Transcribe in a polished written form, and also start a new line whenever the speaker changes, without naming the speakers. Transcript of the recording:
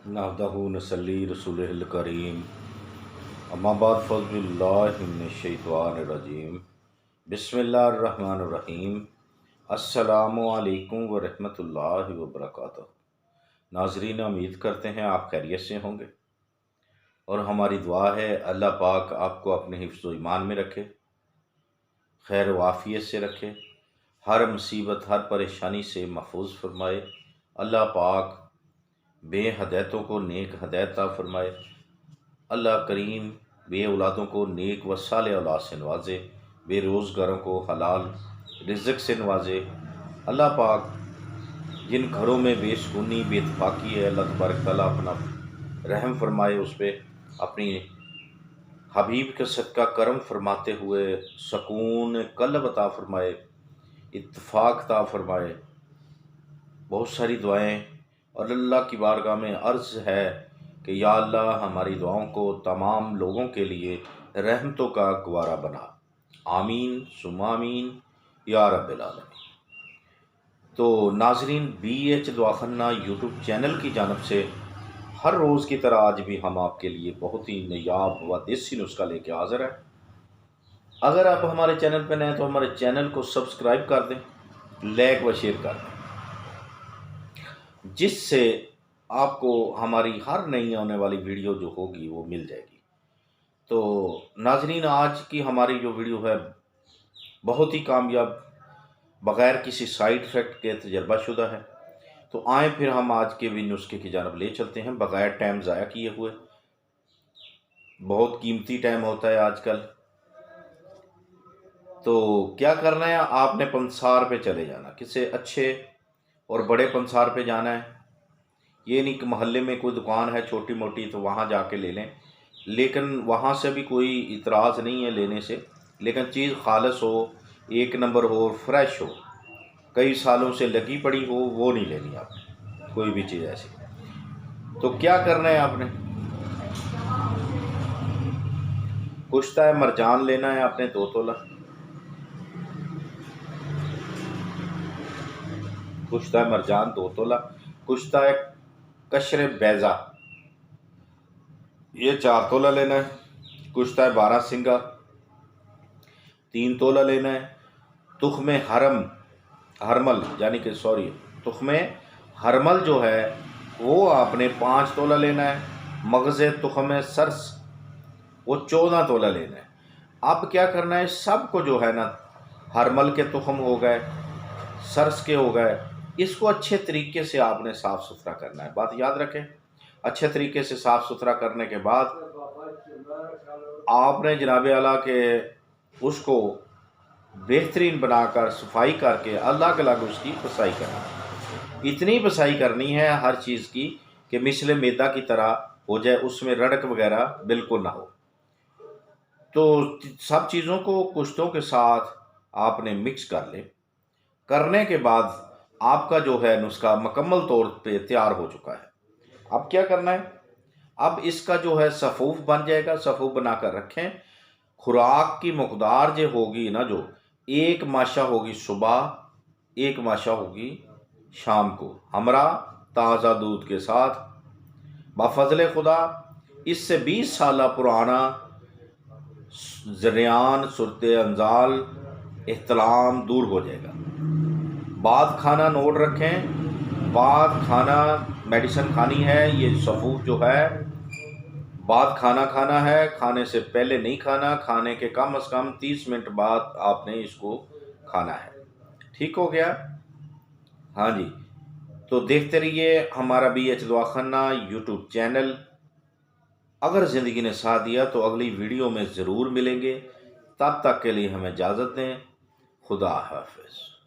नहदहु नसल्ली रसूलिल करीम अम्मा बाद फ़ज़्बिल्लाहि मिनश्शैतानिर्रजीम बिस्मिल्लाहिर्रहमानिर्रहीम अस्सलामु अलैकुम व रहमतुल्लाहि व बरकातुहू। नाज़रीन, उम्मीद करते हैं आप खैरियत से होंगे और हमारी दुआ है अल्लाह पाक आपको अपने हिफ्ज़ व ईमान में रखे, खैर व आफ़ियत से रखे, हर मुसीबत हर परेशानी से महफूज फरमाए। अल्लाह पाक बे हदायतों को नेक हदायत अता फरमाए। अल्लाह करीम बे औलादों को नेक व साले औलाद से नवाजे, बेरोज़गारों को हलाल रिज़्क़ से नवाजे। अल्लाह पाक जिन घरों में बेसुकूनी बेइत्तेफाकी है, अल्लाह तबारक तआला अपना रहम फरमाए, उस पर अपनी हबीब के सदका करम फरमाते हुए सकून क़ल्ब अता फरमाए, इत्तेफाक अता फरमाए। बहुत सारी दुआएं और अल्लाह की बारगाह में अर्ज़ है कि या अल्लाह हमारी दुआओं को तमाम लोगों के लिए रहमतों का गवारा बना। आमीन सुम्मा आमीन या रब्बिल आलमीन। तो नाज़रीन, BH दुआख़ाना यूट्यूब चैनल की जानिब से हर रोज़ की तरह आज भी हम आपके लिए बहुत ही नायाब व देसी नुस्खा लेके हाज़िर हैं। अगर आप हमारे चैनल पर नए हैं तो हमारे चैनल को सब्सक्राइब कर दें, लाइक व शेयर कर दें, जिससे आपको हमारी हर नई आने वाली वीडियो जो होगी वो मिल जाएगी। तो नाज़रीन, आज की हमारी जो वीडियो है बहुत ही कामयाब, बग़ैर किसी साइड इफ़ेक्ट के तजर्बाशुदा है। तो आए फिर हम आज के भी नुस्खे की जानब ले चलते हैं, बग़ैर टाइम ज़ाया किए हुए। बहुत कीमती टाइम होता है आजकल। तो क्या करना है, आपने पंसार पे चले जाना, किसी अच्छे और बड़े पंसार पे जाना है। ये नहीं कि मोहल्ले में कोई दुकान है छोटी मोटी तो वहाँ जाके ले लें, लेकिन वहाँ से भी कोई इतराज़ नहीं है लेने से, लेकिन चीज़ खालिस हो, एक नंबर हो, फ्रेश हो, कई सालों से लगी पड़ी हो, वो नहीं लेनी आपने कोई भी चीज़ ऐसी। तो क्या करना है, आपने कुश्ता है मरजान लेना है आपने 2 तोला, कुश्ता है मरजान 2 तोला, कुश्ता है कशर बैज़ा ये 4 तोला लेना है, कुश्ता है 12 सिंगा 3 तोला लेना है, तुख्मे हरमल यानी कि तुख्मे हरमल जो है वो आपने 5 तोला लेना है, मगज़े तुख्मे सरस वो 14 तोला लेना है। अब क्या करना है, सबको जो है ना, हरमल के तुख्म हो गए, सरस के हो गए, इसको अच्छे तरीके से आपने साफ़ सुथरा करना है। बात याद रखें, अच्छे तरीके से साफ़ सुथरा करने के बाद आपने जनाब आला के उसको बेहतरीन बनाकर सफाई करके अलग अलग उसकी पसाई करनी। इतनी पसाई करनी है हर चीज़ की कि मिसल मैदा की तरह हो जाए, उसमें रड़क वगैरह बिल्कुल ना हो। तो सब चीज़ों को कुश्तों के साथ आपने मिक्स कर ले। करने के बाद आपका जो है नुस्खा मुकम्मल तौर पे तैयार हो चुका है। अब क्या करना है, अब इसका जो है सफ़ूफ बन जाएगा, सफ़ूफ बनाकर रखें। खुराक की मकदार जो होगी ना, जो 1 माशा होगी सुबह, 1 माशा होगी शाम को, हमरा ताज़ा दूध के साथ। बाफ़ज़ल खुदा इससे 20 साल पुराना ज़रियान सूरत अंजाल एहतलाम दूर हो जाएगा। बाद खाना नोट रखें, बाद खाना मेडिसिन खानी है, ये सफ़ूफ जो है बाद खाना खाना है, खाने से पहले नहीं खाना, खाने के कम से कम 30 मिनट बाद आपने इसको खाना है। ठीक हो गया? हाँ जी। तो देखते रहिए हमारा BH दुआख़ाना यूट्यूब चैनल। अगर ज़िंदगी ने साथ दिया तो अगली वीडियो में ज़रूर मिलेंगे। तब तक के लिए हमें इजाज़त दें। खुदा हाफ़िज़।